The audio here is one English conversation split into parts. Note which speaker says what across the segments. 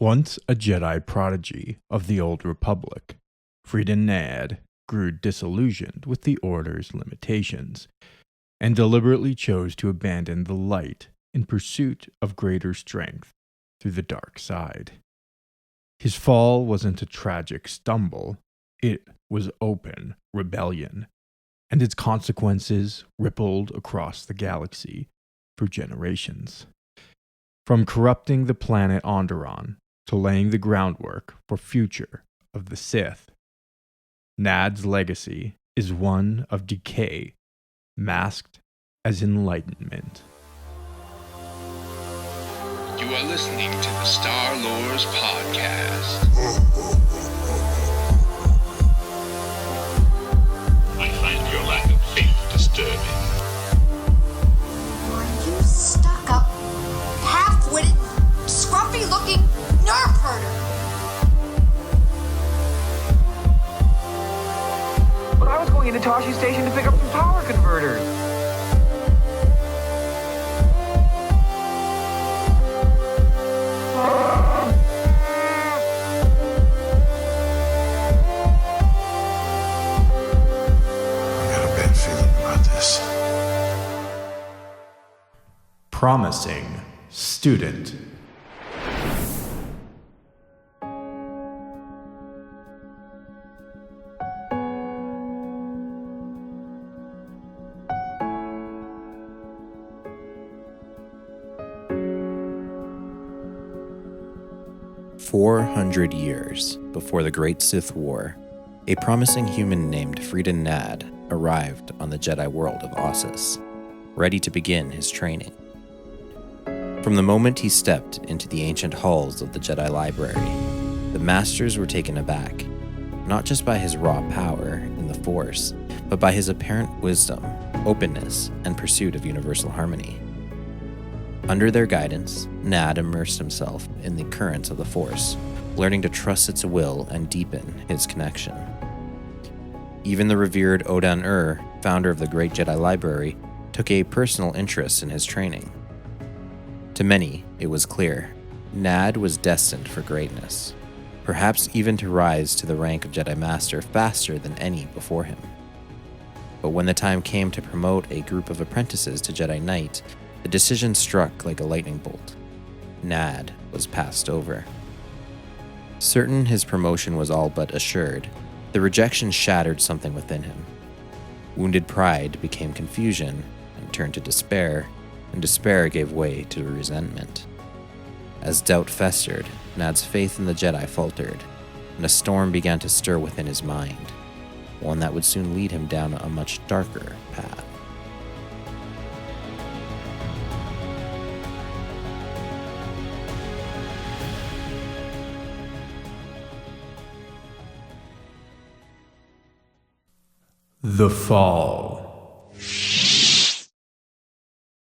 Speaker 1: Once a Jedi prodigy of the Old Republic, Freedon Nadd grew disillusioned with the Order's limitations, and deliberately chose to abandon the light in pursuit of greater strength through the dark side. His fall wasn't a tragic stumble, it was open rebellion, and its consequences rippled across the galaxy for generations. From corrupting the planet Onderon to laying the groundwork for future of the Sith, Nadd's legacy is one of decay, masked as enlightenment.
Speaker 2: You are listening to the Star Lores Podcast.
Speaker 3: I find your lack of faith disturbing.
Speaker 4: Are you stuck-up, half-witted, scruffy-looking nerf herder?
Speaker 5: But I was going into Toshi Station to pick up some power converters.
Speaker 1: Promising student.
Speaker 6: "400 years before the Great Sith War, a promising human named Freedon Nadd arrived on the Jedi world of Ossus, ready to begin his training. From the moment he stepped into the ancient halls of the Jedi Library, the Masters were taken aback, not just by his raw power in the Force, but by his apparent wisdom, openness, and pursuit of universal harmony. Under their guidance, Nadd immersed himself in the currents of the Force, learning to trust its will and deepen his connection. Even the revered Odan-Ur, founder of the Great Jedi Library, took a personal interest in his training. To many, it was clear, Nadd was destined for greatness, perhaps even to rise to the rank of Jedi Master faster than any before him. But when the time came to promote a group of apprentices to Jedi Knight, the decision struck like a lightning bolt. Nadd was passed over. Certain his promotion was all but assured, the rejection shattered something within him. Wounded pride became confusion and turned to despair, and despair gave way to resentment. As doubt festered, Nadd's faith in the Jedi faltered, and a storm began to stir within his mind, one that would soon lead him down a much darker path.
Speaker 1: The Fall.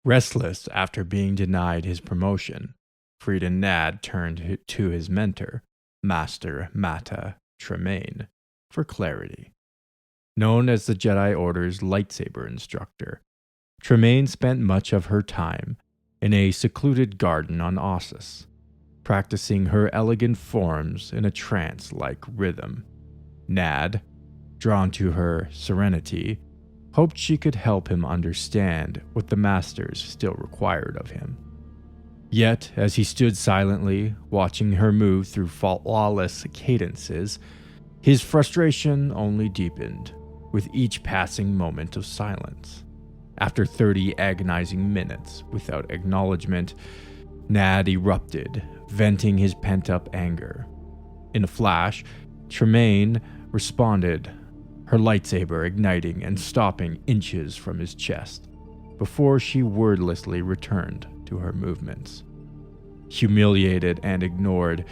Speaker 1: Restless after being denied his promotion, Freedon Nadd turned to his mentor, Master Mata Tremaine, for clarity. Known as the Jedi Order's lightsaber instructor, Tremaine spent much of her time in a secluded garden on Ossus, practicing her elegant forms in a trance-like rhythm. Nadd, drawn to her serenity, hoped she could help him understand what the Masters still required of him. Yet, as he stood silently, watching her move through flawless cadences, his frustration only deepened with each passing moment of silence. After 30 agonizing minutes without acknowledgement, Nadd erupted, venting his pent-up anger. In a flash, Tremaine responded, her lightsaber igniting and stopping inches from his chest, before she wordlessly returned to her movements. Humiliated and ignored,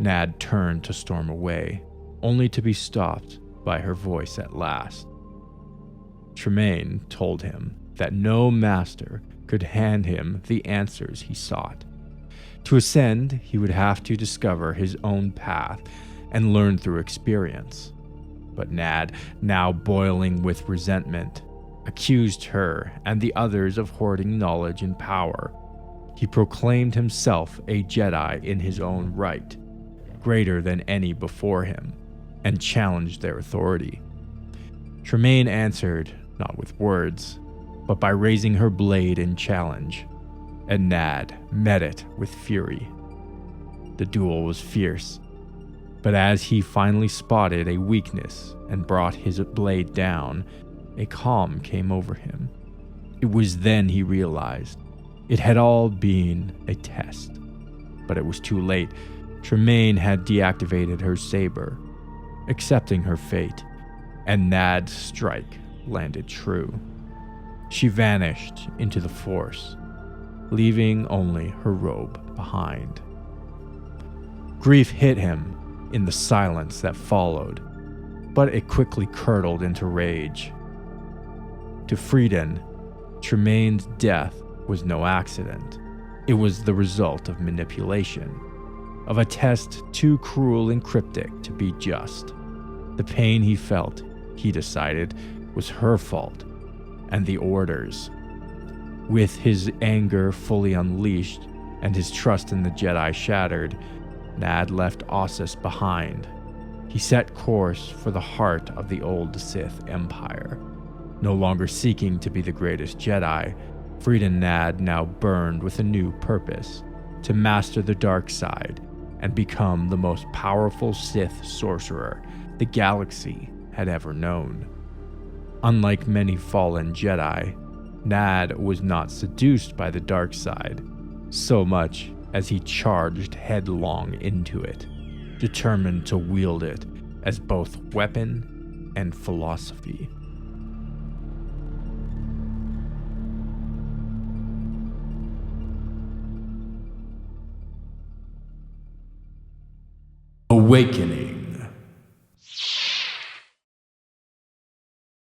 Speaker 1: Nadd turned to storm away, only to be stopped by her voice at last. Tremaine told him that no master could hand him the answers he sought. To ascend, he would have to discover his own path and learn through experience. But Nadd, now boiling with resentment, accused her and the others of hoarding knowledge and power. He proclaimed himself a Jedi in his own right, greater than any before him, and challenged their authority. Tremaine answered, not with words, but by raising her blade in challenge, and Nadd met it with fury. The duel was fierce, but as he finally spotted a weakness and brought his blade down, a calm came over him. It was then he realized it had all been a test, but it was too late. Tremaine had deactivated her saber, accepting her fate, and Nadd's strike landed true. She vanished into the force, leaving only her robe behind. Grief hit him in the silence that followed, but it quickly curdled into rage. To Freedon, Tremaine's death was no accident. It was the result of manipulation, of a test too cruel and cryptic to be just. The pain he felt, he decided, was her fault, and the Order's. With his anger fully unleashed and his trust in the Jedi shattered, Nadd left Ossus behind. He set course for the heart of the old Sith Empire. No longer seeking to be the greatest Jedi, Freedon Nadd now burned with a new purpose: to master the dark side and become the most powerful Sith sorcerer the galaxy had ever known. Unlike many fallen Jedi, Nadd was not seduced by the dark side so much as he charged headlong into it, determined to wield it as both weapon and philosophy. Awakening.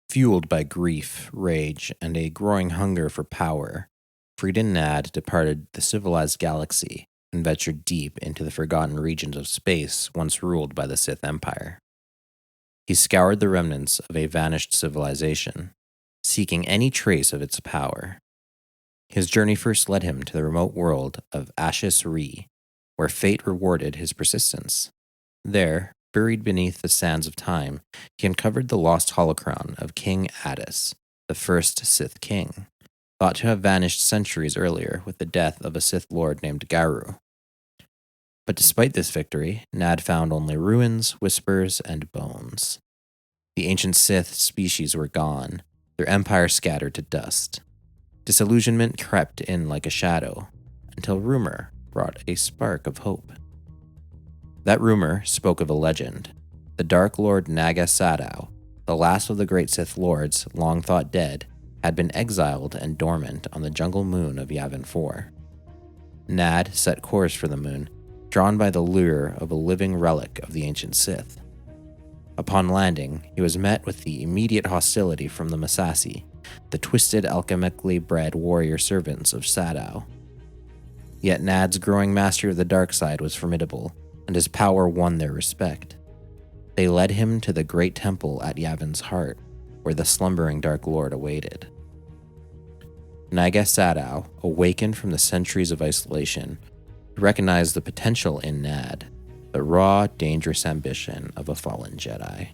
Speaker 6: Fueled by grief, rage, and a growing hunger for power, Freedon Nadd departed the civilized galaxy and ventured deep into the forgotten regions of space once ruled by the Sith Empire. He scoured the remnants of a vanished civilization, seeking any trace of its power. His journey first led him to the remote world of Ashis Ree, where fate rewarded his persistence. There, buried beneath the sands of time, he uncovered the lost holocron of King Addis, the first Sith king, thought to have vanished centuries earlier with the death of a Sith Lord named Garu. But despite this victory, Nadd found only ruins, whispers, and bones. The ancient Sith species were gone, their empire scattered to dust. Disillusionment crept in like a shadow, until rumor brought a spark of hope. That rumor spoke of a legend. The Dark Lord Naga Sadow, the last of the great Sith Lords long thought dead, had been exiled and dormant on the jungle moon of Yavin 4. Nadd set course for the moon, drawn by the lure of a living relic of the ancient Sith. Upon landing, he was met with the immediate hostility from the Massassi, the twisted alchemically bred warrior servants of Sadow. Yet Nadd's growing mastery of the dark side was formidable, and his power won their respect. They led him to the great temple at Yavin's heart, where the slumbering Dark Lord awaited. Naga Sadow, awakened from the centuries of isolation, recognized the potential in Nadd, the raw, dangerous ambition of a fallen Jedi.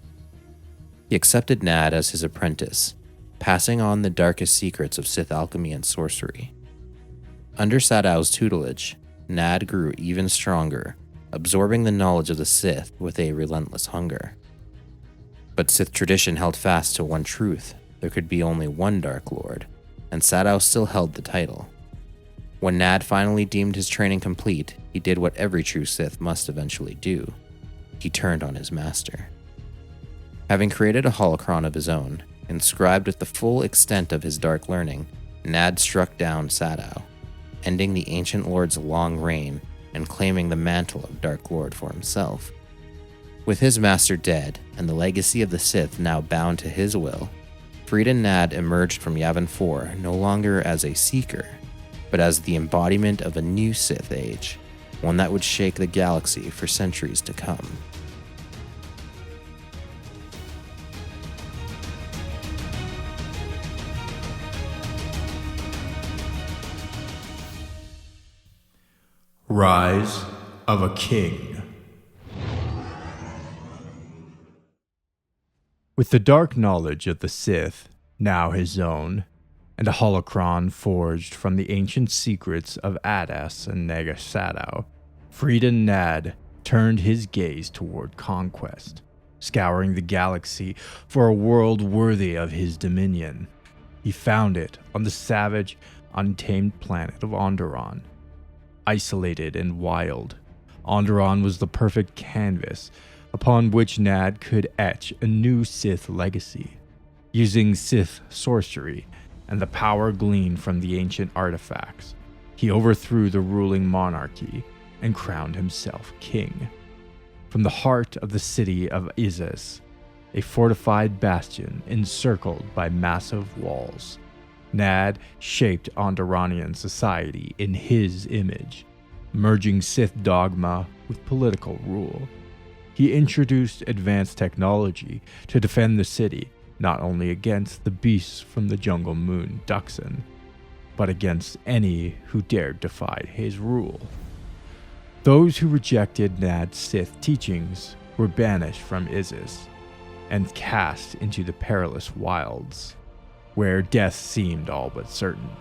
Speaker 6: He accepted Nadd as his apprentice, passing on the darkest secrets of Sith alchemy and sorcery. Under Sadow's tutelage, Nadd grew even stronger, absorbing the knowledge of the Sith with a relentless hunger. But Sith tradition held fast to one truth: there could be only one Dark Lord, and Sadow still held the title. When Nadd finally deemed his training complete, he did what every true Sith must eventually do. He turned on his master. Having created a holocron of his own, inscribed with the full extent of his dark learning, Nadd struck down Sadow, ending the ancient lord's long reign and claiming the mantle of Dark Lord for himself. With his master dead and the legacy of the Sith now bound to his will, Freedon Nadd emerged from Yavin 4 no longer as a seeker, but as the embodiment of a new Sith age, one that would shake the galaxy for centuries to come.
Speaker 1: Rise of a King. With the dark knowledge of the Sith, now his own, and a holocron forged from the ancient secrets of Adas and Nagasato, Freedon Nadd turned his gaze toward conquest, scouring the galaxy for a world worthy of his dominion. He found it on the savage, untamed planet of Onderon. Isolated and wild, Onderon was the perfect canvas upon which Nadd could etch a new Sith legacy. Using Sith sorcery and the power gleaned from the ancient artifacts, he overthrew the ruling monarchy and crowned himself king. From the heart of the city of Izzas, a fortified bastion encircled by massive walls, Nadd shaped Onderonian society in his image, merging Sith dogma with political rule. He introduced advanced technology to defend the city, not only against the beasts from the jungle moon Duxan, but against any who dared defy his rule. Those who rejected Nadd's Sith teachings were banished from Izzas and cast into the perilous wilds, where death seemed all but certain.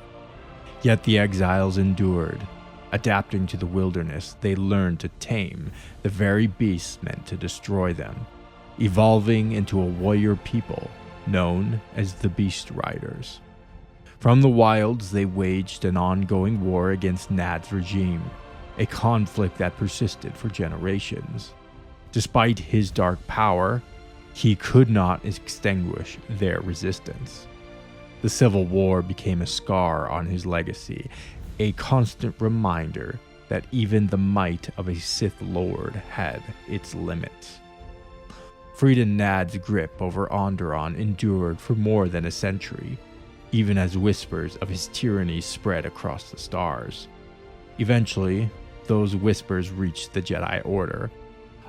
Speaker 1: Yet the exiles endured. Adapting to the wilderness, they learned to tame the very beasts meant to destroy them, evolving into a warrior people known as the Beast Riders. From the wilds, they waged an ongoing war against Nadd's regime, a conflict that persisted for generations. Despite his dark power, he could not extinguish their resistance. The Civil War became a scar on his legacy, a constant reminder that even the might of a Sith Lord had its limits. Freedon Nadd's grip over Onderon endured for more than a century, even as whispers of his tyranny spread across the stars. Eventually, those whispers reached the Jedi Order.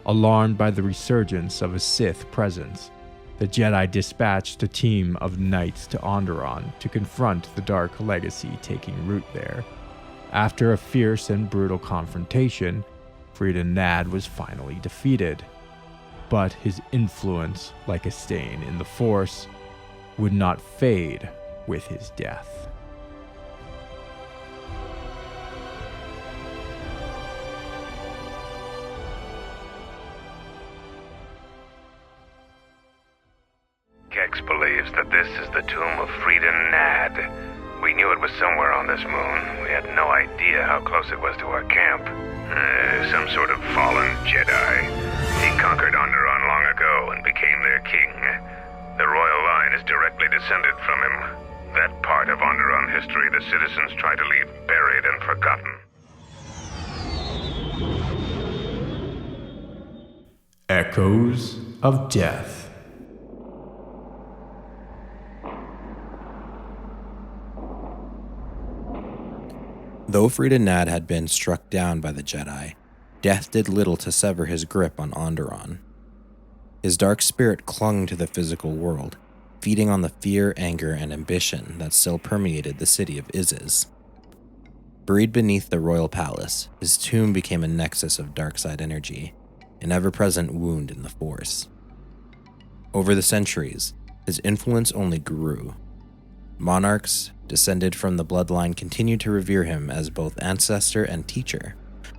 Speaker 1: Alarmed by the resurgence of a Sith presence, the Jedi dispatched a team of knights to Onderon to confront the dark legacy taking root there. After a fierce and brutal confrontation, Freedon Nadd was finally defeated. But his influence, like a stain in the Force, would not fade with his death.
Speaker 7: Gex believes that this is the tomb of Freedon Nadd. We knew it was somewhere on this moon. We had no idea how close it was to our camp. Some sort of fallen Jedi. He conquered Onderon long ago and became their king. The royal line is directly descended from him. That part of Onderon history the citizens try to leave buried and forgotten.
Speaker 1: Echoes of Death.
Speaker 6: Though Freedon Nadd had been struck down by the Jedi, death did little to sever his grip on Onderon. His dark spirit clung to the physical world, feeding on the fear, anger, and ambition that still permeated the city of Izzas. Buried beneath the royal palace, his tomb became a nexus of dark-side energy, an ever-present wound in the Force. Over the centuries, his influence only grew. Monarchs descended from the bloodline continued to revere him as both ancestor and teacher,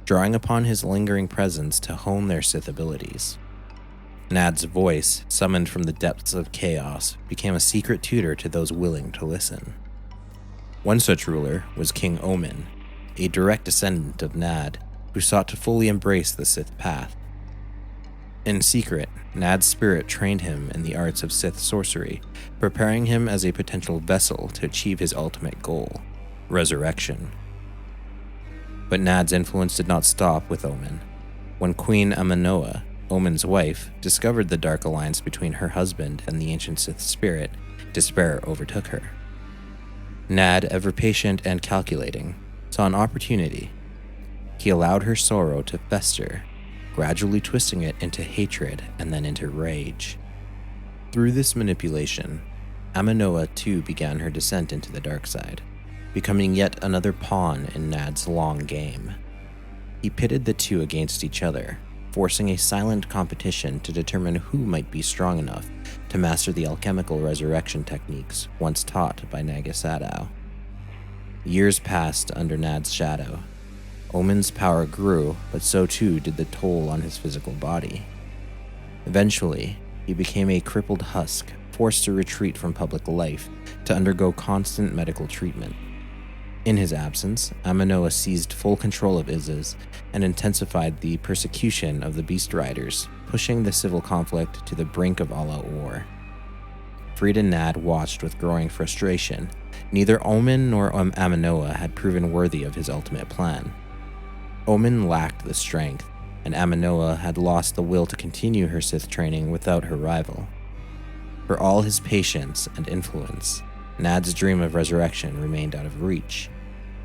Speaker 6: drawing upon his lingering presence to hone their Sith abilities. Nadd's voice, summoned from the depths of chaos, became a secret tutor to those willing to listen. One such ruler was King Omin, a direct descendant of Nadd, who sought to fully embrace the Sith path. In secret, Nadd's spirit trained him in the arts of Sith sorcery, preparing him as a potential vessel to achieve his ultimate goal, resurrection. But Nadd's influence did not stop with Omin. When Queen Aminoa, Omin's wife, discovered the dark alliance between her husband and the ancient Sith spirit, despair overtook her. Nadd, ever patient and calculating, saw an opportunity. He allowed her sorrow to fester, gradually twisting it into hatred and then into rage. Through this manipulation, Aminoa too began her descent into the dark side, becoming yet another pawn in Nadd's long game. He pitted the two against each other, forcing a silent competition to determine who might be strong enough to master the alchemical resurrection techniques once taught by Nagasadao. Years passed under Nadd's shadow. Omen's power grew, but so too did the toll on his physical body. Eventually, he became a crippled husk, forced to retreat from public life to undergo constant medical treatment. In his absence, Amanoa seized full control of Iziz and intensified the persecution of the Beast Riders, pushing the civil conflict to the brink of all-out war. Freedon Nadd watched with growing frustration. Neither Omen nor Amanoa had proven worthy of his ultimate plan. Omen lacked the strength, and Amanoa had lost the will to continue her Sith training without her rival. For all his patience and influence, Nadd's dream of resurrection remained out of reach,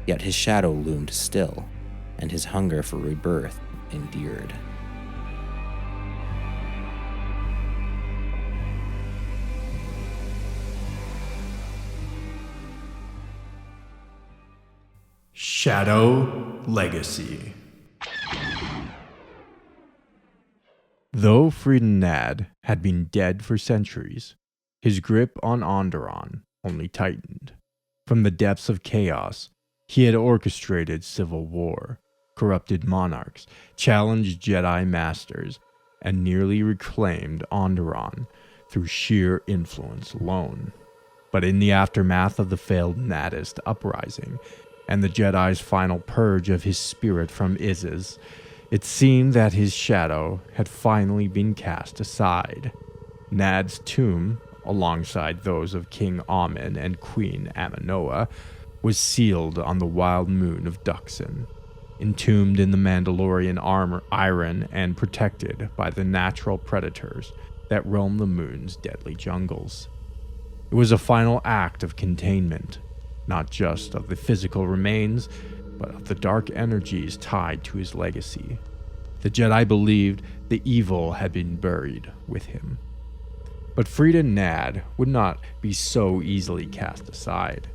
Speaker 6: yet his shadow loomed still, and his hunger for rebirth endured.
Speaker 1: Shadow Legacy. Though Freedon Nadd had been dead for centuries, his grip on Onderon only tightened. From the depths of chaos, he had orchestrated civil war, corrupted monarchs, challenged Jedi masters, and nearly reclaimed Onderon through sheer influence alone. But in the aftermath of the failed Naddist uprising, and the Jedi's final purge of his spirit from Iziz, it seemed that his shadow had finally been cast aside. Nadd's tomb, alongside those of King Amen and Queen Amanoa, was sealed on the wild moon of Duxan, entombed in the Mandalorian armor iron and protected by the natural predators that roam the moon's deadly jungles. It was a final act of containment, not just of the physical remains, but of the dark energies tied to his legacy. The Jedi believed the evil had been buried with him. But Freedon Nadd would not be so easily cast aside.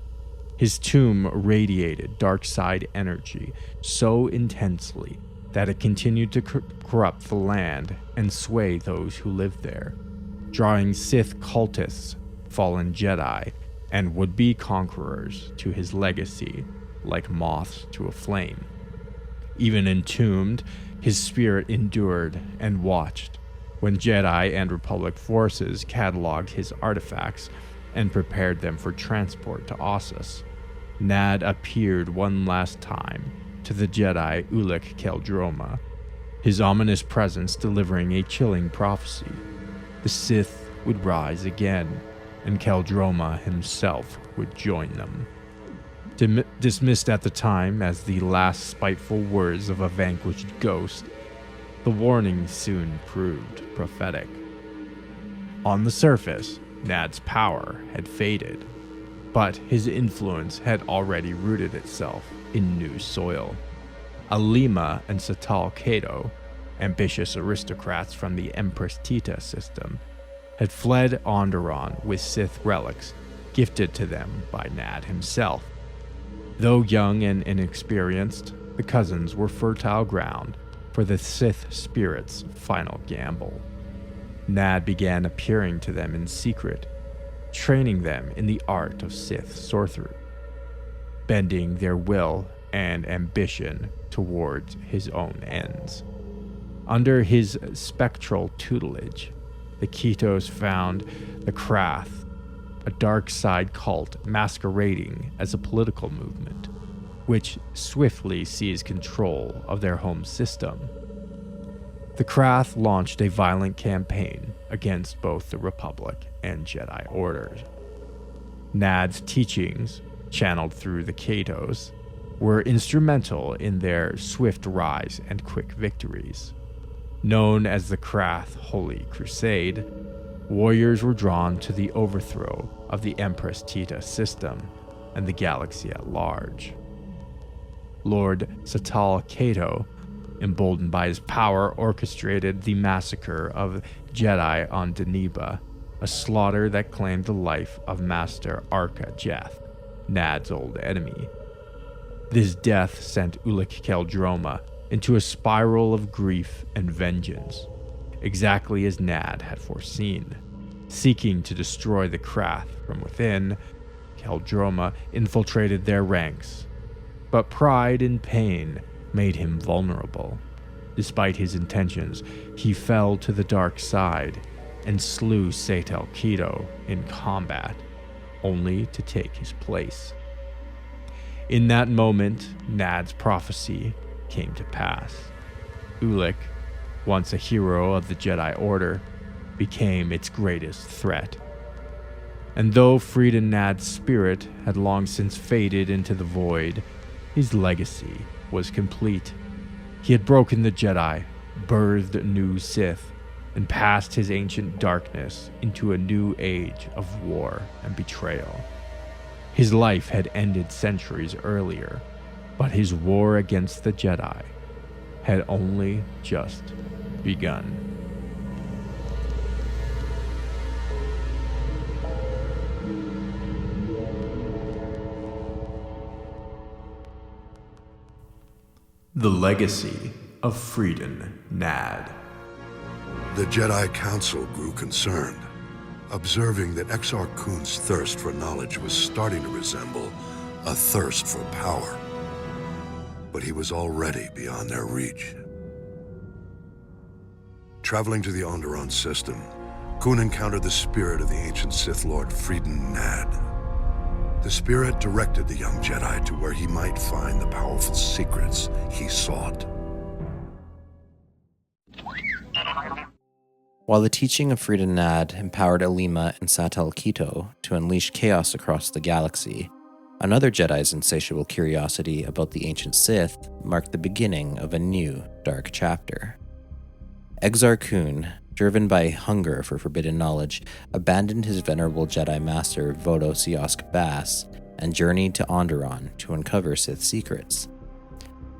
Speaker 1: His tomb radiated dark side energy so intensely that it continued to corrupt the land and sway those who lived there, drawing Sith cultists, fallen Jedi, and would-be conquerors to his legacy like moths to a flame. Even entombed, his spirit endured and watched when Jedi and Republic forces cataloged his artifacts and prepared them for transport to Ossus. Nadd appeared one last time to the Jedi Ulic Qel-Droma, his ominous presence delivering a chilling prophecy. The Sith would rise again, and Qel-Droma himself would join them. Dismissed at the time as the last spiteful words of a vanquished ghost, the warning soon proved prophetic. On the surface, Nadd's power had faded, but his influence had already rooted itself in new soil. Alima and Satal Kato, ambitious aristocrats from the Empress Tita system, had fled Onderon with Sith relics gifted to them by Nadd himself. Though young and inexperienced, the cousins were fertile ground for the Sith spirit's final gamble. Nadd began appearing to them in secret, training them in the art of Sith sorcery, bending their will and ambition towards his own ends. Under his spectral tutelage, the Ketos found the Krath, a dark side cult masquerading as a political movement, which swiftly seized control of their home system. The Krath launched a violent campaign against both the Republic and Jedi orders. Nadd's teachings, channeled through the Ketos, were instrumental in their swift rise and quick victories. Known as the Krath Holy Crusade, warriors were drawn to the overthrow of the Empress Tita system and the galaxy at large. Lord Satal Kato, emboldened by his power, orchestrated the massacre of Jedi on Deniba, a slaughter that claimed the life of Master Arca Jeth, Nadd's old enemy. This death sent Ulic Qel-Droma into a spiral of grief and vengeance, exactly as Nadd had foreseen. Seeking to destroy the Krath from within, Keldroma infiltrated their ranks. But pride and pain made him vulnerable. Despite his intentions, he fell to the dark side and slew Satel Keto in combat, only to take his place. In that moment, Nadd's prophecy came to pass. Ulic, once a hero of the Jedi Order, became its greatest threat. And though Freedon Nadd's spirit had long since faded into the void, his legacy was complete. He had broken the Jedi, birthed new Sith, and passed his ancient darkness into a new age of war and betrayal. His life had ended centuries earlier, but his war against the Jedi had only just begun. The Legacy of Freedon Nadd.
Speaker 8: The Jedi Council grew concerned, observing that Exar Kun's thirst for knowledge was starting to resemble a thirst for power. But he was already beyond their reach. Traveling to the Onderon system, Kun encountered the spirit of the ancient Sith Lord Freedon Nadd. The spirit directed the young Jedi to where he might find the powerful secrets he sought.
Speaker 6: While the teaching of Freedon Nadd empowered Alima and Satel Keto to unleash chaos across the galaxy, another Jedi's insatiable curiosity about the ancient Sith marked the beginning of a new, dark chapter. Exar Kun, driven by hunger for forbidden knowledge, abandoned his venerable Jedi master Vodo Siosk Bass and journeyed to Onderon to uncover Sith secrets.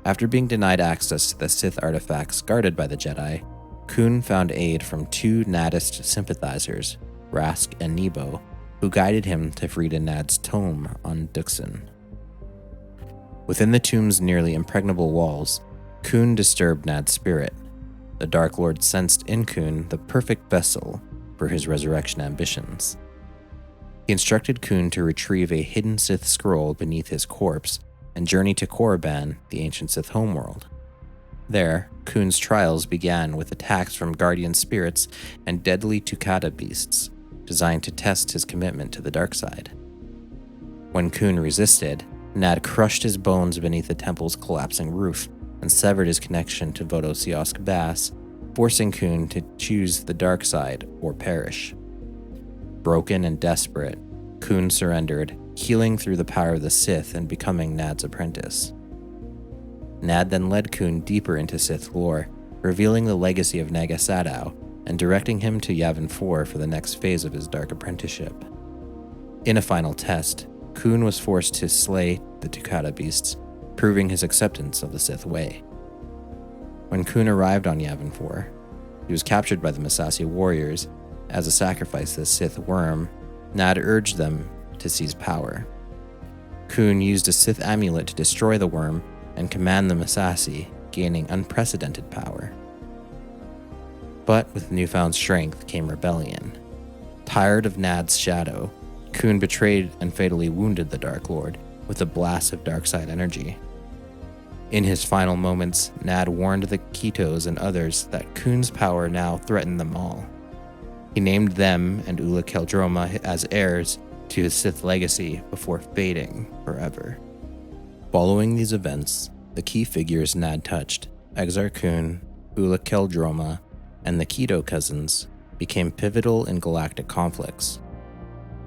Speaker 6: After being denied access to the Sith artifacts guarded by the Jedi, Kun found aid from two Naddist sympathizers, Rask and Nebo, who guided him to Freedon Nadd's tomb on Duxon. Within the tomb's nearly impregnable walls, Kun disturbed Nadd's spirit. The Dark Lord sensed in Kun the perfect vessel for his resurrection ambitions. He instructed Kun to retrieve a hidden Sith scroll beneath his corpse and journey to Korriban, the ancient Sith homeworld. There, Kun's trials began with attacks from guardian spirits and deadly Tukata beasts, designed to test his commitment to the dark side. When Kun resisted, Nadd crushed his bones beneath the temple's collapsing roof and severed his connection to Vodo Siosk Bass, forcing Kun to choose the dark side or perish. Broken and desperate, Kun surrendered, healing through the power of the Sith and becoming Nadd's apprentice. Nadd then led Kun deeper into Sith lore, revealing the legacy of Naga Sadow and directing him to Yavin 4 for the next phase of his dark apprenticeship. In a final test, Kun was forced to slay the Tukata beasts, proving his acceptance of the Sith way. When Kun arrived on Yavin 4, he was captured by the Massassi warriors. As a sacrifice to the Sith worm, Nadd urged them to seize power. Kun used a Sith amulet to destroy the worm and command the Massassi, gaining unprecedented power. But with newfound strength came rebellion. Tired of Nadd's shadow, Kun betrayed and fatally wounded the Dark Lord with a blast of dark side energy. In his final moments, Nadd warned the Ketos and others that Kun's power now threatened them all. He named them and Ula Keldroma as heirs to his Sith legacy before fading forever. Following these events, the key figures Nadd touched, Exar Kun, Ula Keldroma, and the Keto cousins, became pivotal in galactic conflicts.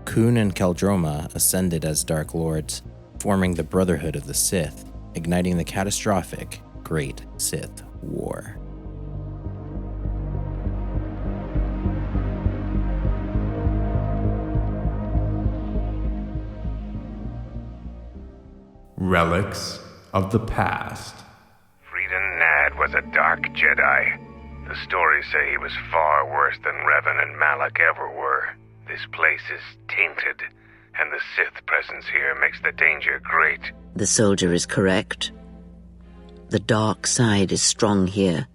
Speaker 6: Kun and Keldroma ascended as Dark Lords, forming the Brotherhood of the Sith, igniting the catastrophic Great Sith War.
Speaker 1: Relics of the Past.
Speaker 7: Freedon Nadd was a dark Jedi. The stories say he was far worse than Revan and Malak ever were. This place is tainted, and the Sith presence here makes the danger great.
Speaker 9: The soldier is correct. The dark side is strong here,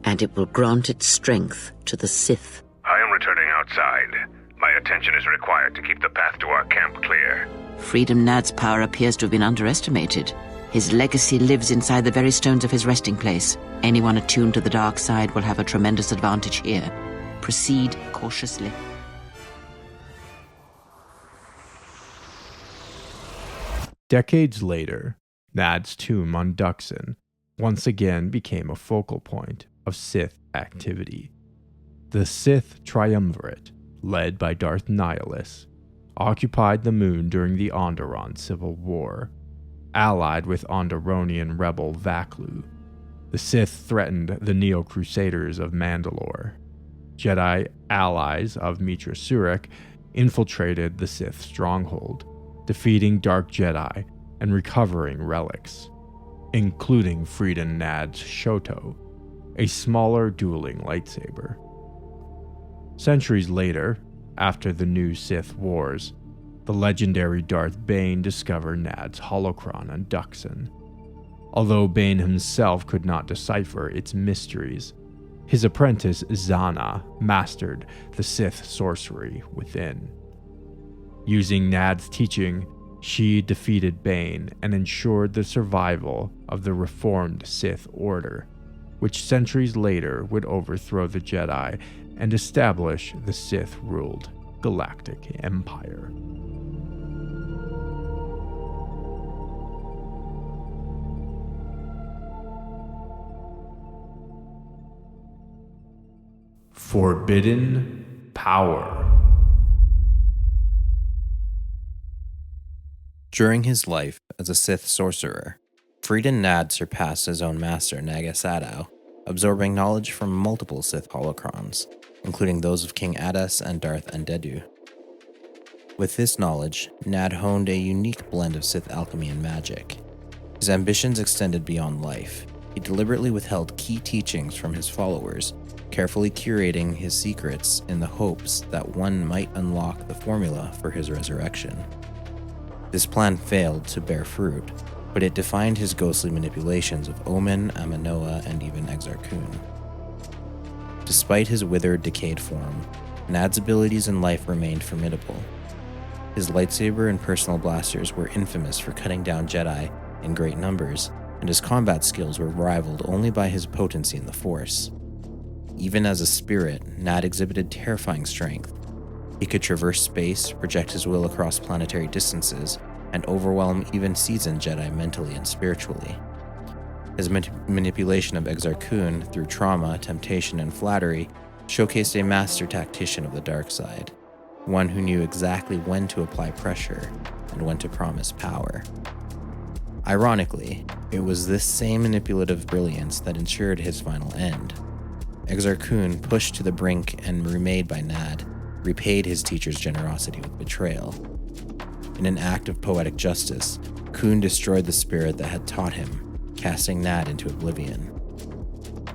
Speaker 9: and it will grant its strength to the Sith.
Speaker 7: I am returning outside. My attention is required to keep the path to our camp clear.
Speaker 9: Freedon Nadd's power appears to have been underestimated. His legacy lives inside the very stones of his resting place. Anyone attuned to the dark side will have a tremendous advantage here. Proceed cautiously.
Speaker 1: Decades later, Nadd's tomb on Duxon once again became a focal point of Sith activity. The Sith Triumvirate, led by Darth Nihilus, occupied the moon during the Onderon Civil War. Allied with Onderonian rebel Vaklu, the Sith threatened the Neo-Crusaders of Mandalore. Jedi allies of Mitra Surik infiltrated the Sith stronghold, defeating dark Jedi and recovering relics, including Freedon Nadd's Shoto, a smaller dueling lightsaber. Centuries later, after the new Sith Wars, the legendary Darth Bane discovered Nadd's holocron on Duxon. Although Bane himself could not decipher its mysteries, his apprentice Zana mastered the Sith sorcery within. Using Nadd's teaching, she defeated Bane and ensured the survival of the reformed Sith Order, which centuries later would overthrow the Jedi and establish the Sith-ruled Galactic Empire. Forbidden Power.
Speaker 6: During his life as a Sith sorcerer, Freedon Nadd surpassed his own master Naga Sadow, absorbing knowledge from multiple Sith holocrons, including those of King Adas and Darth Andedu. With this knowledge, Nadd honed a unique blend of Sith alchemy and magic. His ambitions extended beyond life. He deliberately withheld key teachings from his followers, carefully curating his secrets in the hopes that one might unlock the formula for his resurrection. This plan failed to bear fruit, but it defined his ghostly manipulations of Omen, Amanoa, and even Exar Kun. Despite his withered, decayed form, Nadd's abilities in life remained formidable. His lightsaber and personal blasters were infamous for cutting down Jedi in great numbers, and his combat skills were rivaled only by his potency in the Force. Even as a spirit, Nadd exhibited terrifying strength. He could traverse space, project his will across planetary distances, and overwhelm even seasoned Jedi mentally and spiritually. His manipulation of Exar Kun through trauma, temptation, and flattery showcased a master tactician of the dark side, one who knew exactly when to apply pressure and when to promise power. Ironically, it was this same manipulative brilliance that ensured his final end. Exar Kun, pushed to the brink and remade by Nadd, repaid his teacher's generosity with betrayal. In an act of poetic justice, Kun destroyed the spirit that had taught him, casting Nadd into oblivion.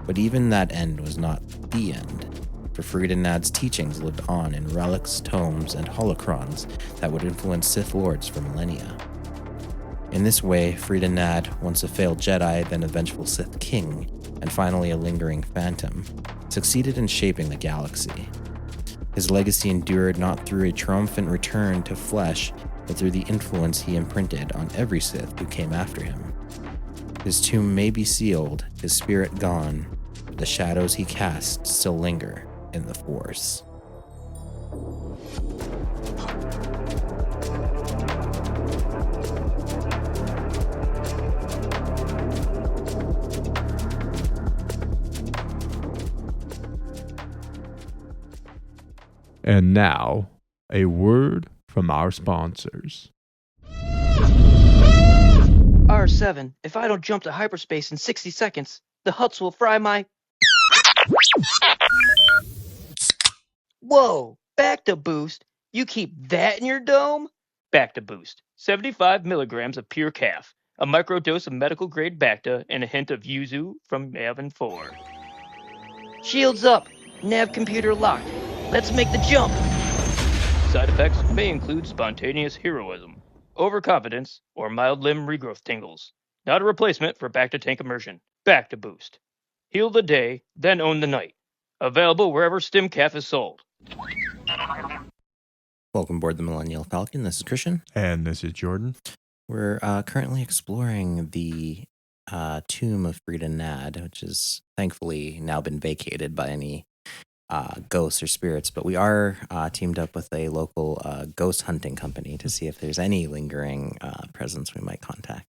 Speaker 6: But even that end was not the end, for Freedon Nadd's teachings lived on in relics, tomes, and holocrons that would influence Sith Lords for millennia. In this way, Freedon Nadd, once a failed Jedi, then a vengeful Sith King, and finally a lingering phantom, succeeded in shaping the galaxy. His legacy endured not through a triumphant return to flesh, but through the influence he imprinted on every Sith who came after him. His tomb may be sealed, his spirit gone, but the shadows he cast still linger in the Force.
Speaker 1: And now, a word from our sponsors.
Speaker 10: R7, if I don't jump to hyperspace in 60 seconds, the Hutts will fry my... Whoa, back to boost. You keep that in your dome? Back to boost. 75 milligrams of pure calf, a microdose of medical grade Bacta, and a hint of yuzu from Avon 4. Shields up. Nav computer locked. Let's make the jump. Side effects may include spontaneous heroism, overconfidence, or mild limb regrowth tingles. Not a replacement for Bacta tank immersion. Back to boost. Heal the day, then own the night. Available wherever StimCaf is sold.
Speaker 6: Welcome aboard the Millennial Falcon. This is Christian.
Speaker 1: And this is Jordan.
Speaker 6: We're currently exploring the tomb of Freedon Nadd, which has thankfully now been vacated by any ghosts or spirits. But we are teamed up with a local ghost hunting company to see if there's any lingering presence we might contact.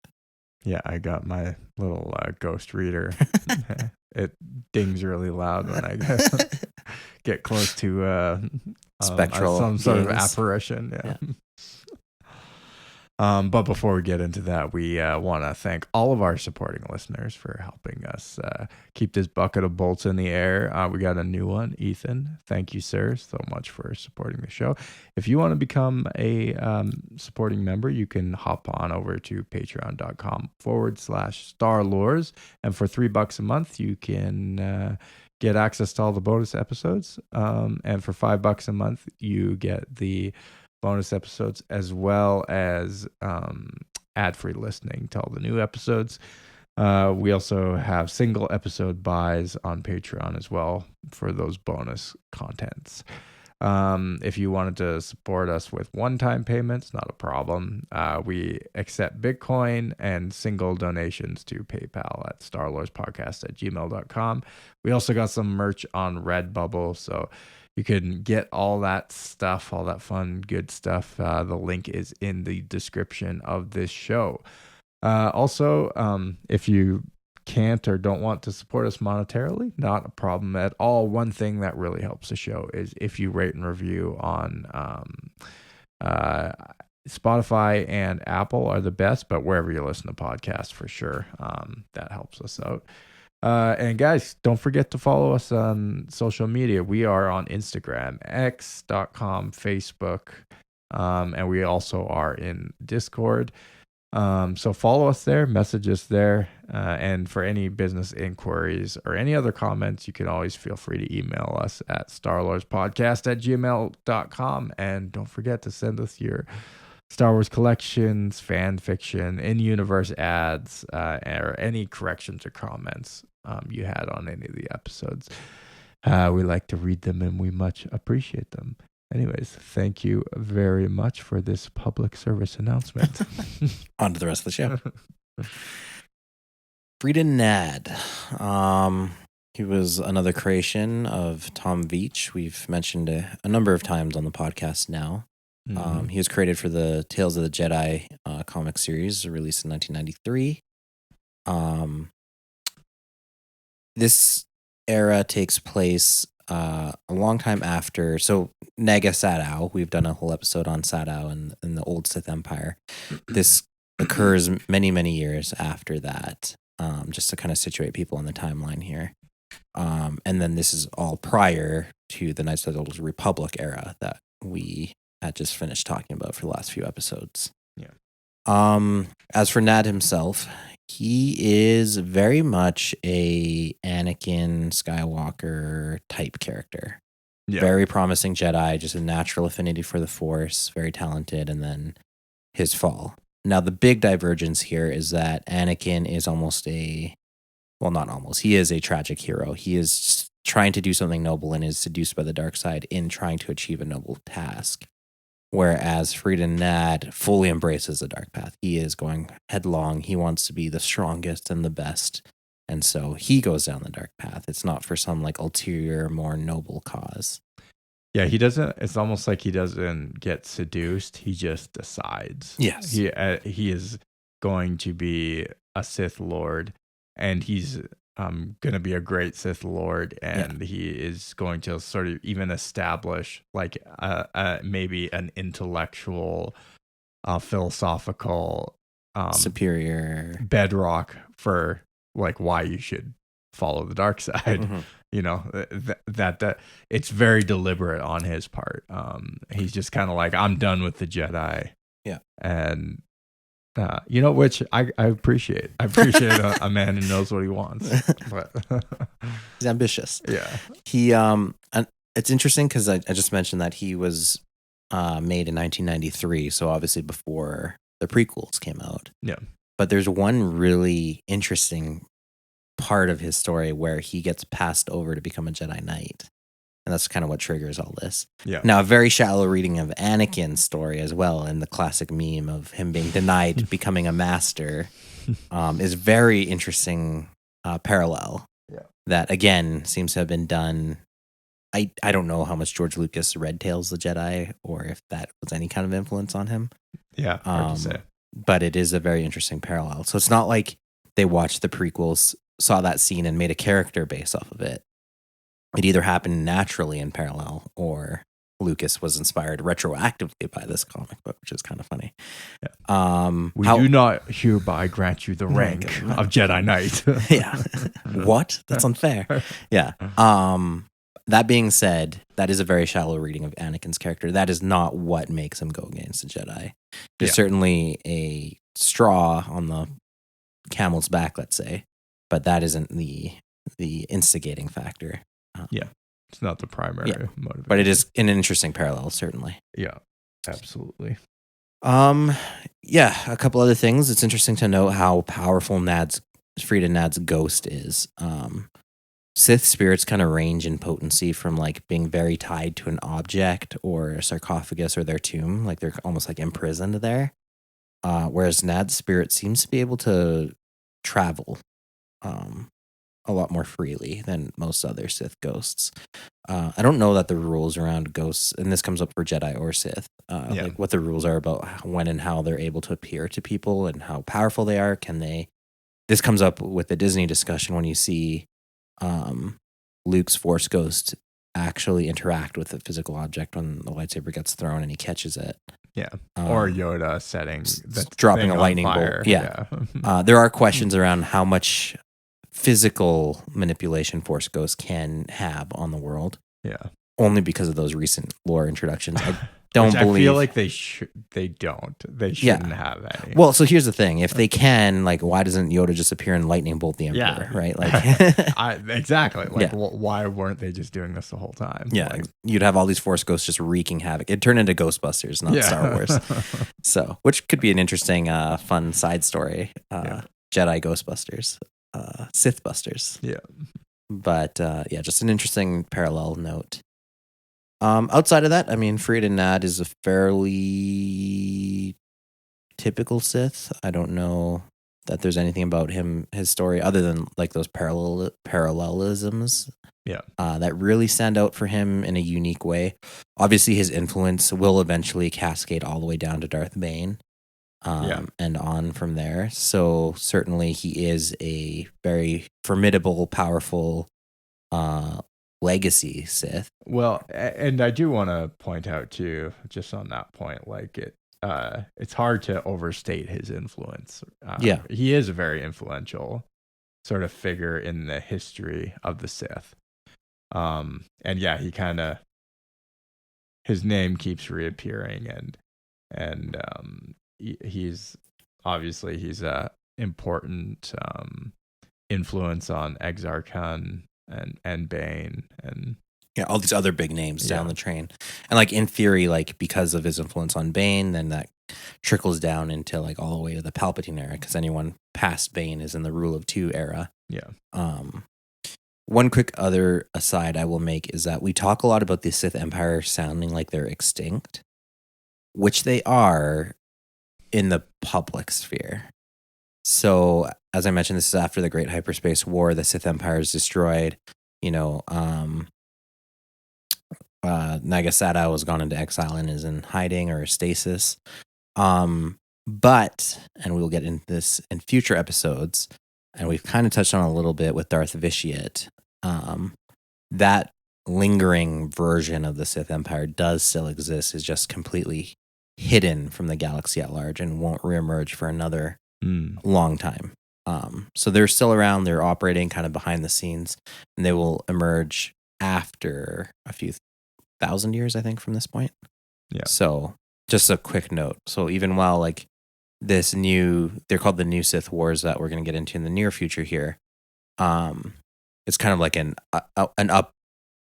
Speaker 1: Yeah, I got my little ghost reader. It dings really loud when I get close to
Speaker 6: spectral
Speaker 1: some sort of
Speaker 6: beings.
Speaker 1: apparition. Yeah. But before we get into that, we want to thank all of our supporting listeners for helping us keep this bucket of bolts in the air. We got a new one, Ethan. Thank you, sir, so much for supporting the show. If you want to become a supporting member, you can hop on over to patreon.com/starlores. And for $3 a month, you can get access to all the bonus episodes. And for $5 a month, you get the bonus episodes as well as ad-free listening to all the new episodes. We also have single episode buys on Patreon as well for those bonus contents. If you wanted to support us with one-time payments, not a problem. We accept Bitcoin and single donations to PayPal at starlorespodcast@gmail.com. We also got some merch on Redbubble, so you can get all that stuff, all that fun, good stuff. The link is in the description of this show. Also, if you can't or don't want to support us monetarily, not a problem at all. One thing that really helps the show is if you rate and review on Spotify and Apple are the best, but wherever you listen to podcasts, for sure, that helps us out. And guys, don't forget to follow us on social media. We are on Instagram, x.com, Facebook, and we also are in Discord. So follow us there, message us there, and for any business inquiries or any other comments, you can always feel free to email us at starlorespodcast@gmail.com. And don't forget to send us your Star Wars collections, fan fiction, in-universe ads, or any corrections or comments you had on any of the episodes. We like to read them and we much appreciate them. Anyways, thank you very much for this public service announcement.
Speaker 6: On to the rest of the show. Freedon Nadd. He was another creation of Tom Veitch. We've mentioned a number of times on the podcast now.
Speaker 1: Mm-hmm.
Speaker 6: He was created for the Tales of the Jedi comic series released in 1993. This era takes place a long time after. So Nega Sadow, we've done a whole episode on Sadow and the old Sith Empire. This occurs many, many years after that, just to kind of situate people on the timeline here. And then this is all prior to the Knights of the Old Republic era that we had just finished talking about for the last few episodes.
Speaker 1: Yeah.
Speaker 6: As for Nadd himself, he is very much a Anakin Skywalker type character.
Speaker 1: Yeah.
Speaker 6: Very promising Jedi, just a natural affinity for the Force, very talented, and then his fall. Now, the big divergence here is that Anakin is he is a tragic hero. He is trying to do something noble and is seduced by the dark side in trying to achieve a noble task. Whereas Freedon Nadd fully embraces the dark path. He is going headlong. He wants to be the strongest and the best. And so he goes down the dark path. It's not for some like ulterior, more noble cause.
Speaker 1: Yeah, he doesn't. It's almost like he doesn't get seduced. He just decides.
Speaker 6: Yes.
Speaker 1: He is going to be a Sith Lord, and he's going to be a great Sith Lord, and he is going to sort of even establish like maybe an intellectual, philosophical,
Speaker 6: superior
Speaker 1: bedrock for like why you should follow the dark side.
Speaker 6: Mm-hmm.
Speaker 1: You know, that it's very deliberate on his part. He's just kind of like, I'm done with the Jedi.
Speaker 6: Yeah.
Speaker 1: And which I appreciate. I appreciate a man who knows what he wants. But
Speaker 6: he's ambitious.
Speaker 1: Yeah.
Speaker 6: He and it's interesting because I just mentioned that he was made in 1993, so obviously before the prequels came out.
Speaker 1: Yeah.
Speaker 6: But there's one really interesting part of his story where he gets passed over to become a Jedi Knight. And that's kind of what triggers all this.
Speaker 1: Yeah.
Speaker 6: Now, a very shallow reading of Anakin's story as well, and the classic meme of him being denied becoming a master, is very interesting parallel.
Speaker 1: Yeah.
Speaker 6: That again seems to have been done. I don't know how much George Lucas read Tales of the Jedi, or if that was any kind of influence on him.
Speaker 1: Yeah, hard to say.
Speaker 6: But it is a very interesting parallel. So it's not like they watched the prequels, saw that scene, and made a character based off of it. It either happened naturally in parallel, or Lucas was inspired retroactively by this comic book, which is kind of funny.
Speaker 1: Yeah. We do not hereby grant you the rank of Jedi Knight.
Speaker 6: Yeah. What? That's unfair. Yeah. That being said, that is a very shallow reading of Anakin's character. That is not what makes him go against the Jedi. There's certainly a straw on the camel's back, let's say, but that isn't the instigating factor.
Speaker 1: Yeah, it's not the primary motivation.
Speaker 6: But it is an interesting parallel, certainly.
Speaker 1: Yeah, absolutely.
Speaker 6: Yeah, a couple other things. It's interesting to note how powerful Freedon Nadd's ghost is. Sith spirits kind of range in potency from like being very tied to an object or a sarcophagus or their tomb, like they're almost like imprisoned there. Whereas Nadd's spirit seems to be able to travel a lot more freely than most other Sith ghosts. I don't know that the rules around ghosts, and this comes up for Jedi or Sith, like what the rules are about when and how they're able to appear to people and how powerful they are. This comes up with the Disney discussion when you see Luke's Force ghost actually interact with a physical object when the lightsaber gets thrown and he catches it.
Speaker 1: Yeah. Or Yoda
Speaker 6: dropping a lightning bolt. Yeah. There are questions around how much physical manipulation Force ghosts can have on the world.
Speaker 1: Yeah.
Speaker 6: Only because of those recent lore introductions. I
Speaker 1: feel like they don't. They shouldn't have any.
Speaker 6: Well, so here's the thing. If they can, like, why doesn't Yoda just appear and lightning bolt the Emperor, right? Like,
Speaker 1: exactly. Like, why weren't they just doing this the whole time?
Speaker 6: Yeah,
Speaker 1: like,
Speaker 6: you'd have all these Force ghosts just wreaking havoc. It turned into Ghostbusters, not Star Wars. So, which could be an interesting, fun side story. Jedi Ghostbusters, Sith Busters.
Speaker 1: Yeah.
Speaker 6: But just an interesting parallel note. Outside of that, I mean, Freedon Nadd is a fairly typical Sith. I don't know that there's anything about his story other than like those parallelisms.
Speaker 1: Yeah.
Speaker 6: That really stand out for him in a unique way. Obviously, his influence will eventually cascade all the way down to Darth Bane, and on from there. So certainly, he is a very formidable, powerful legacy Sith.
Speaker 1: Well, and I do want to point out too, just on that point, like it's hard to overstate his influence. He is a very influential sort of figure in the history of the Sith. And he kind of, his name keeps reappearing, and he's a important influence on Exar Kun and Bane and
Speaker 6: all these other big names down the train. And like in theory, like because of his influence on Bane, then that trickles down into like all the way to the Palpatine era, because anyone past Bane is in the Rule of Two era.
Speaker 1: Yeah.
Speaker 6: One quick other aside I will make is that we talk a lot about the Sith Empire sounding like they're extinct, which they are in the public sphere. So, as I mentioned, this is after the Great Hyperspace War. The Sith Empire is destroyed. Nagasata has gone into exile and is in hiding or stasis. But, and we will get into this in future episodes, and we've kind of touched on a little bit with Darth Vitiate, that lingering version of the Sith Empire does still exist, is just completely hidden from the galaxy at large and won't reemerge for another long time. So they're still around, they're operating kind of behind the scenes, and they will emerge after a few thousand years, I think, from this point.
Speaker 1: Yeah.
Speaker 6: So just a quick note. So even while like they're called the New Sith Wars that we're going to get into in the near future here, it's kind of like an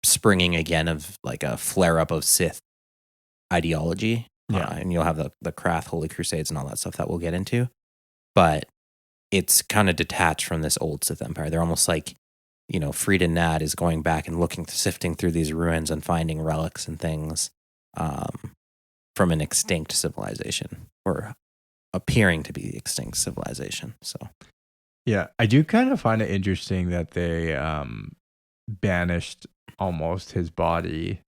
Speaker 6: upspringing again of like a flare up of Sith ideology. And you'll have the Krath Holy Crusades and all that stuff that we'll get into. But it's kind of detached from this old Sith Empire. They're almost like Freedon Nadd is going back and sifting through these ruins and finding relics and things from an extinct civilization, or appearing to be extinct civilization. So,
Speaker 1: yeah, I do kind of find it interesting that they banished almost his body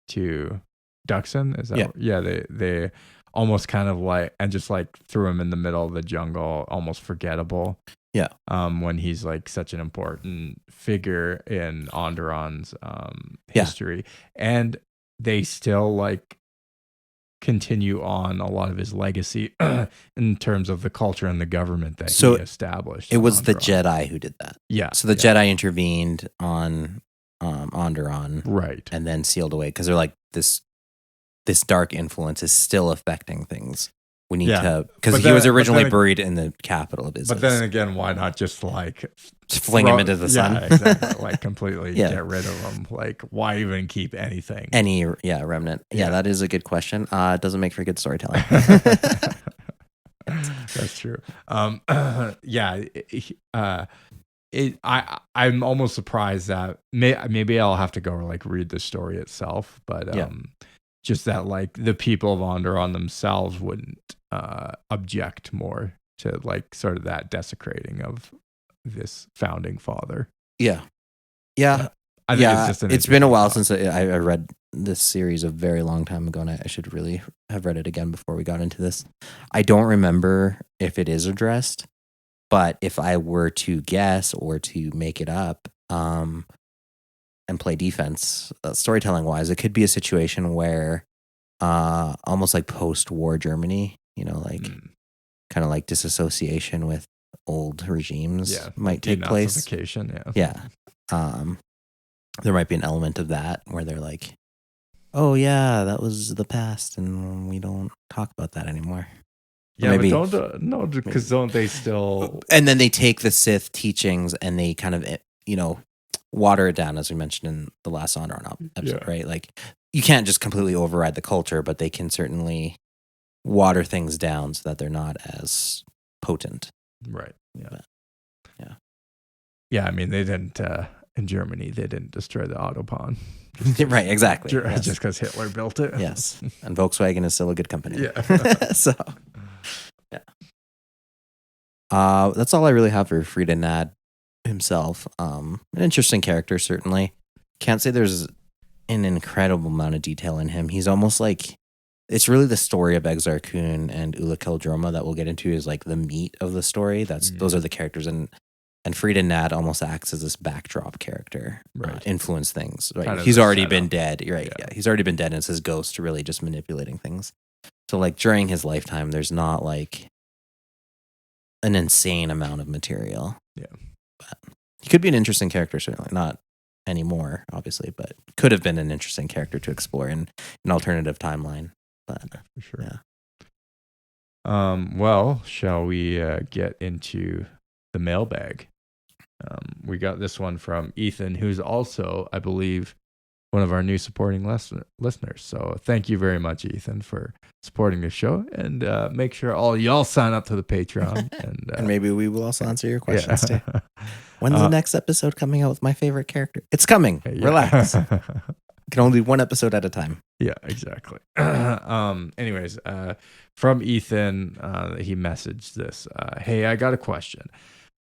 Speaker 1: to Duxon. Is that? Yeah, they almost kind of like, and just like threw him in the middle of the jungle, almost forgettable.
Speaker 6: Yeah.
Speaker 1: When he's like such an important figure in Onderon's history, and they still like continue on a lot of his legacy in terms of the culture and the government that he established.
Speaker 6: It was the Jedi who did that.
Speaker 1: Yeah.
Speaker 6: So the Jedi intervened on Onderon,
Speaker 1: right,
Speaker 6: and then sealed away, because they're like, this dark influence is still affecting things. We need to, because he was originally buried in the capital of Isis.
Speaker 1: But then again, why not just like
Speaker 6: fling him into the sun?
Speaker 1: Yeah, exactly. Like completely get rid of him. Like, why even keep anything?
Speaker 6: Any remnant. Yeah, that is a good question. It doesn't make for good storytelling.
Speaker 1: That's true. I'm almost surprised that maybe I'll have to go like read the story itself, but just that like the people of Onderon themselves wouldn't object more to like sort of that desecrating of this founding father.
Speaker 6: Yeah.
Speaker 1: I think it's just
Speaker 6: it's been a while since I read this series a very long time ago, and I should really have read it again before we got into this. I don't remember if it is addressed, but if I were to guess or to make it up and play defense, storytelling wise, it could be a situation where almost like post-war Germany, kind of like disassociation with old regimes might take place. Yeah. There might be an element of that where they're like, oh yeah, that was the past and we don't talk about that anymore.
Speaker 1: Yeah, maybe, but don't they still...
Speaker 6: And then they take the Sith teachings and they kind of, water it down, as we mentioned in the last Onderon episode, right? Like, you can't just completely override the culture, but they can certainly water things down so that they're not as potent.
Speaker 1: Right. Yeah, I mean, they didn't, in Germany, they didn't destroy the Autobahn.
Speaker 6: Right, exactly.
Speaker 1: Just because Hitler built it.
Speaker 6: Yes. And Volkswagen is still a good company.
Speaker 1: Yeah.
Speaker 6: So, yeah. That's all I really have for Freedon Nadd himself. An interesting character, certainly. Can't say there's an incredible amount of detail in him. He's almost like, it's really the story of Exar Kun and Ula Keldroma that we'll get into is like the meat of the story. Those are the characters, and Freedon Nadd almost acts as this backdrop character, influence things. Right, he's already been dead. Right, yeah, he's already been dead, and it's his ghost really just manipulating things. So like during his lifetime, there's not like an insane amount of material.
Speaker 1: Yeah,
Speaker 6: but he could be an interesting character, certainly not anymore, obviously, but could have been an interesting character to explore in an alternative timeline. But
Speaker 1: for sure. Yeah. Well, shall we get into the mailbag? We got this one from Ethan, who's also, I believe, one of our new supporting listeners. So thank you very much, Ethan, for supporting the show. And make sure all y'all sign up to the Patreon. And
Speaker 6: maybe we will also answer your questions too. When's the next episode coming out with my favorite character? It's coming. Relax. Can only do one episode at a time.
Speaker 1: Yeah, exactly. Anyways, from Ethan, he messaged this. Hey, I got a question.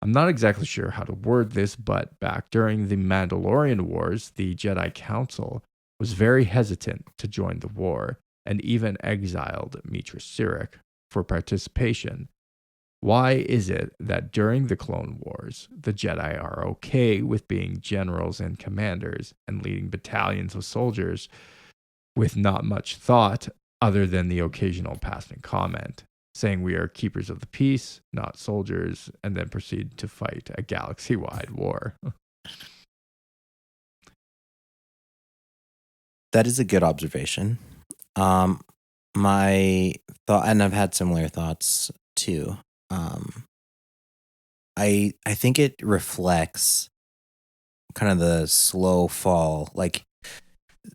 Speaker 1: I'm not exactly sure how to word this, but back during the Mandalorian Wars, the Jedi Council was very hesitant to join the war and even exiled Mitra Sirik for participation. Why is it that during the Clone Wars, the Jedi are okay with being generals and commanders and leading battalions of soldiers with not much thought other than the occasional passing comment, saying we are keepers of the peace, not soldiers, and then proceed to fight a galaxy-wide war?
Speaker 6: That is a good observation. My thought, and I've had similar thoughts too. I think it reflects kind of the slow fall. Like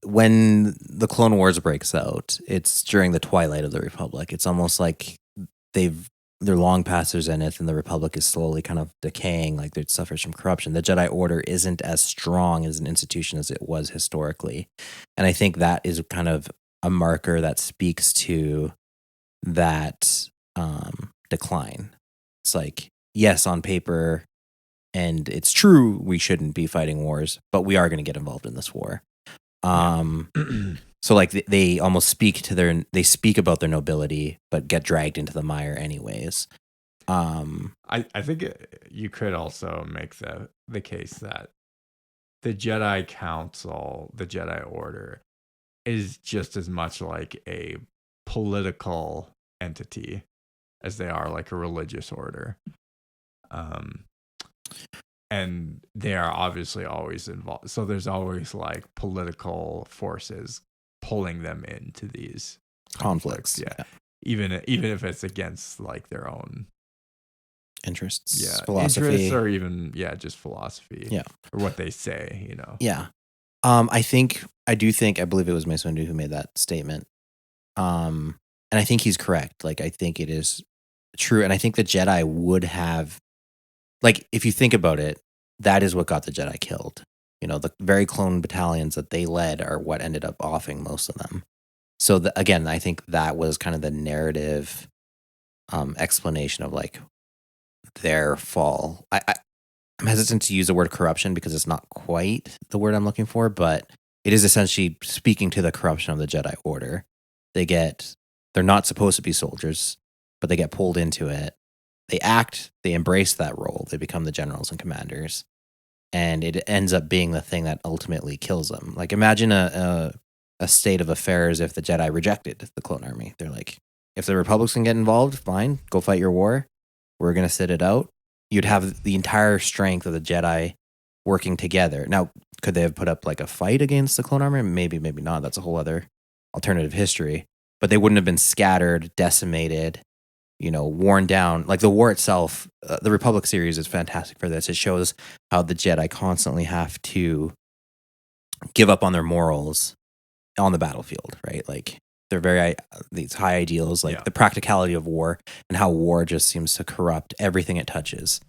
Speaker 6: when the Clone Wars breaks out, it's during the twilight of the Republic. It's almost like they've they're long past their zenith, and the Republic is slowly kind of decaying, like it suffers from corruption. The Jedi Order isn't as strong as an institution as it was historically. And I think that is kind of a marker that speaks to that decline. It's like, yes, on paper, and it's true we shouldn't be fighting wars, but we are going to get involved in this war. So like they almost speak about their nobility, but get dragged into the mire anyways.
Speaker 1: I think you could also make the case that the Jedi Council, the Jedi Order, is just as much like a political entity as they are like a religious order. And they are obviously always involved. So there's always like political forces pulling them into these conflicts. Yeah. Even if it's against like their own
Speaker 6: interests, philosophy,
Speaker 1: interests, or even just philosophy, or what they say,
Speaker 6: I believe it was Mace Windu who made that statement, and I think he's correct. Like, I think it is true, and I think the Jedi would have, like, if you think about it, that is what got the Jedi killed. The very clone battalions that they led are what ended up offing most of them. So again, I think that was kind of the narrative explanation of like their fall. I'm hesitant to use the word corruption because it's not quite the word I'm looking for, but it is essentially speaking to the corruption of the Jedi Order. They're not supposed to be soldiers, but they get pulled into it. They embrace that role. They become the generals and commanders. And it ends up being the thing that ultimately kills them. Like, imagine a state of affairs if the Jedi rejected the clone army. They're like, if the Republics can get involved, fine, go fight your war. We're going to sit it out. You'd have the entire strength of the Jedi working together. Now, could they have put up like a fight against the clone army? Maybe, maybe not. That's a whole other alternative history. But they wouldn't have been scattered, decimated, worn down. Like the war itself, the Republic series is fantastic for this. It shows how the Jedi constantly have to give up on their morals on the battlefield, right? Like they're these high ideals, like the practicality of war, and how war just seems to corrupt everything it touches.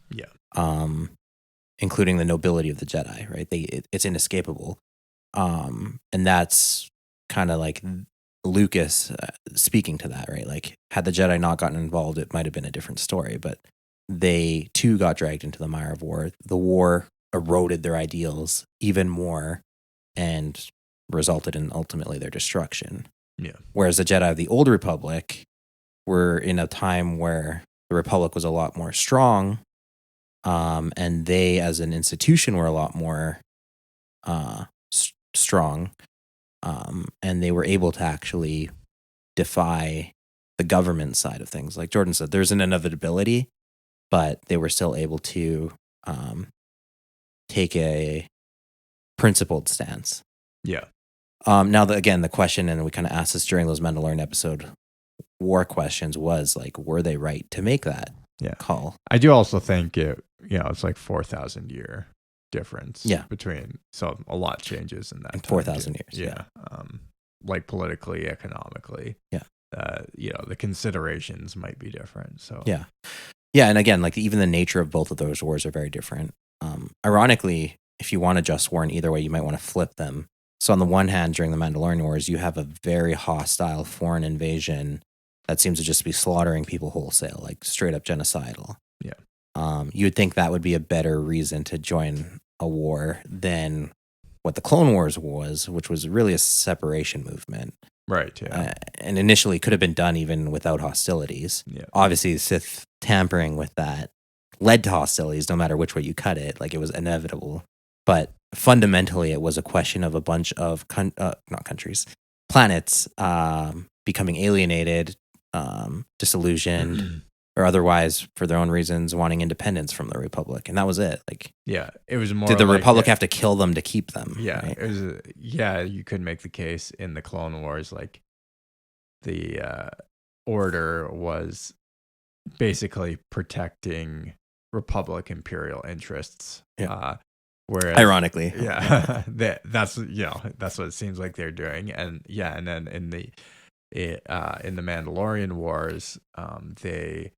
Speaker 6: Including the nobility of the Jedi, right? It's inescapable. And that's kind of like Lucas speaking to that, right? Like, had the Jedi not gotten involved, it might have been a different story, but they too got dragged into the mire of war. The war eroded their ideals even more and resulted in ultimately their destruction. Whereas the Jedi of the Old Republic were in a time where the Republic was a lot more strong, and they as an institution were a lot more strong. And they were able to actually defy the government side of things. Like Jordan said, there's an inevitability, but they were still able to take a principled stance. Now, again, the question, and we kind of asked this during those Mandalorian episode war questions, was like, were they right to make that call?
Speaker 1: I do also think it's like 4,000 year difference between, so a lot changes in that
Speaker 6: in 4,000 years.
Speaker 1: Like politically, economically, the considerations might be different. So
Speaker 6: and again, like even the nature of both of those wars are very different. Ironically, if you want to just war in either way, you might want to flip them. So on the one hand, during the Mandalorian Wars, you have a very hostile foreign invasion that seems to just be slaughtering people wholesale, like straight up genocidal. You would think that would be a better reason to join a war than what the Clone Wars was, which was really a separation movement.
Speaker 1: Right,
Speaker 6: and initially could have been done even without hostilities. Obviously, Sith tampering with that led to hostilities, no matter which way you cut it. Like, it was inevitable. But fundamentally, it was a question of a bunch of planets becoming alienated, disillusioned, or otherwise, for their own reasons, wanting independence from the Republic. And that was it. Like,
Speaker 1: it was more.
Speaker 6: Did the Republic have to kill them to keep them?
Speaker 1: Right? It was. You could make the case in the Clone Wars, like the Order was basically protecting Republic imperial interests. Whereas,
Speaker 6: ironically,
Speaker 1: that's what it seems like they're doing, and then in the Mandalorian Wars, they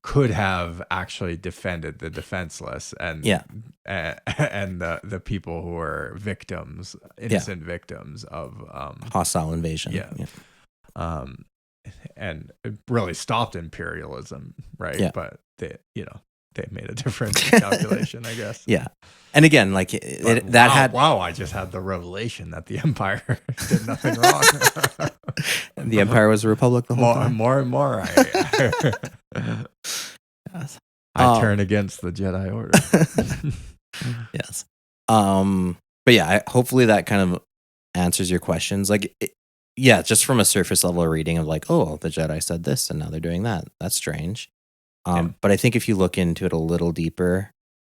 Speaker 1: could have actually defended the defenseless and the people who were victims, innocent victims of
Speaker 6: hostile invasion.
Speaker 1: And it really stopped imperialism, right?
Speaker 6: Yeah.
Speaker 1: But they made a different calculation, I guess.
Speaker 6: Yeah. And again, like
Speaker 1: I just had the revelation that the empire did nothing wrong.
Speaker 6: The empire was a republic the whole time.
Speaker 1: More and more, I turn against the Jedi Order.
Speaker 6: Yes. But yeah, hopefully that kind of answers your questions. Like, just from a surface level reading of like, oh, the Jedi said this and now they're doing that. That's strange. But I think if you look into it a little deeper,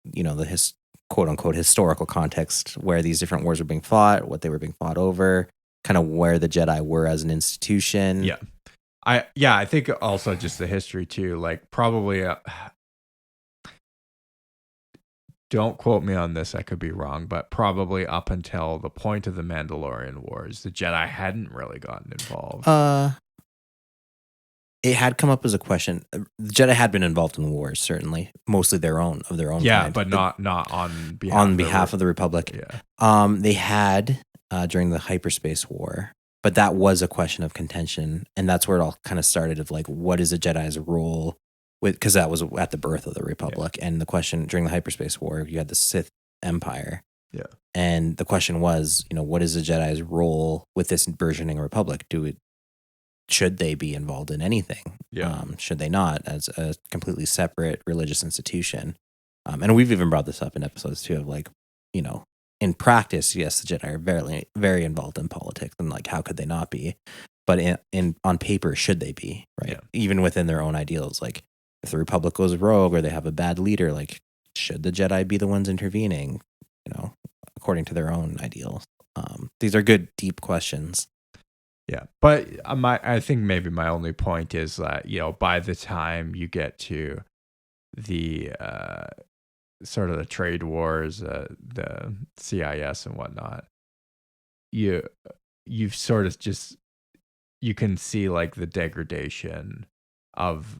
Speaker 6: the quote unquote historical context where these different wars were being fought, what they were being fought over, kind of where the Jedi were as an institution.
Speaker 1: Yeah. I think also just the history too, like probably don't quote me on this, I could be wrong, but probably up until the point of the Mandalorian Wars, the Jedi hadn't really gotten involved.
Speaker 6: It had come up as a question. The Jedi had been involved in wars, certainly, mostly of their own.
Speaker 1: Yeah,
Speaker 6: kind.
Speaker 1: but not on
Speaker 6: behalf of the Republic.
Speaker 1: Yeah.
Speaker 6: They had during the hyperspace war, but that was a question of contention, and that's where it all kind of started. Of like, what is a Jedi's role? Because that was at the birth of the Republic, and the question during the hyperspace war, you had the Sith Empire.
Speaker 1: Yeah,
Speaker 6: and the question was, what is a Jedi's role with this burgeoning Republic? Should they be involved in anything?
Speaker 1: Yeah.
Speaker 6: Should they not, as a completely separate religious institution? And we've even brought this up in episodes too of like, in practice, yes, the Jedi are very, very involved in politics, and like, how could they not be? But on paper, should they be? Right?
Speaker 1: Yeah.
Speaker 6: Even within their own ideals, like if the Republic goes rogue or they have a bad leader, like should the Jedi be the ones intervening? According to their own ideals. These are good, deep questions.
Speaker 1: Yeah, but I think maybe my only point is that by the time you get to the sort of the trade wars, the CIS and whatnot, you've sort of just you can see like the degradation of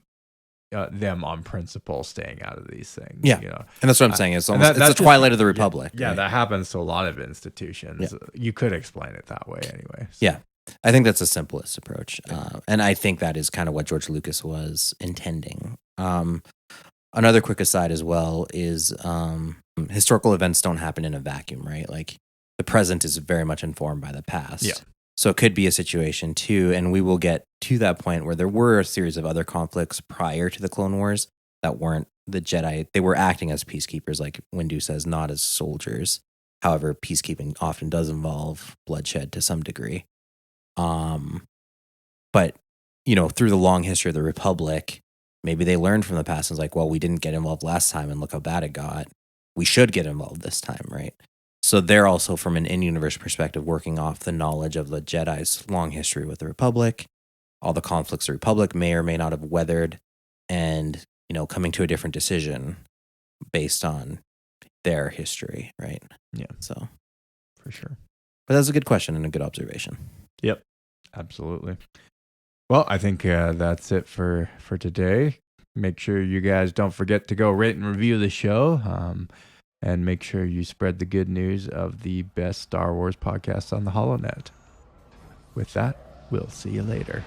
Speaker 1: them on principle staying out of these things.
Speaker 6: Yeah, and that's what I'm saying. It's almost it's the twilight of the Republic.
Speaker 1: Yeah,
Speaker 6: right?
Speaker 1: that happens to a lot of institutions. Yeah. You could explain it that way anyway. So.
Speaker 6: Yeah. I think that's the simplest approach. And I think that is kind of what George Lucas was intending. Another quick aside as well is historical events don't happen in a vacuum, right? Like the present is very much informed by the past.
Speaker 1: Yeah.
Speaker 6: So it could be a situation too, and we will get to that point where there were a series of other conflicts prior to the Clone Wars that weren't the Jedi. They were acting as peacekeepers, like Windu says, not as soldiers. However, peacekeeping often does involve bloodshed to some degree. But through the long history of the Republic, maybe they learned from the past and was like, well, we didn't get involved last time and look how bad it got. We should get involved this time, right? So they're also, from an in-universe perspective, working off the knowledge of the Jedi's long history with the Republic, all the conflicts the Republic may or may not have weathered, and, coming to a different decision based on their history, right?
Speaker 1: Yeah.
Speaker 6: So,
Speaker 1: for sure.
Speaker 6: But that's a good question and a good observation.
Speaker 1: Yep. Absolutely. Well, I think that's it for today. Make sure you guys don't forget to go rate and review the show, and make sure you spread the good news of the best Star Wars podcast on the HoloNet. With that, we'll see you later.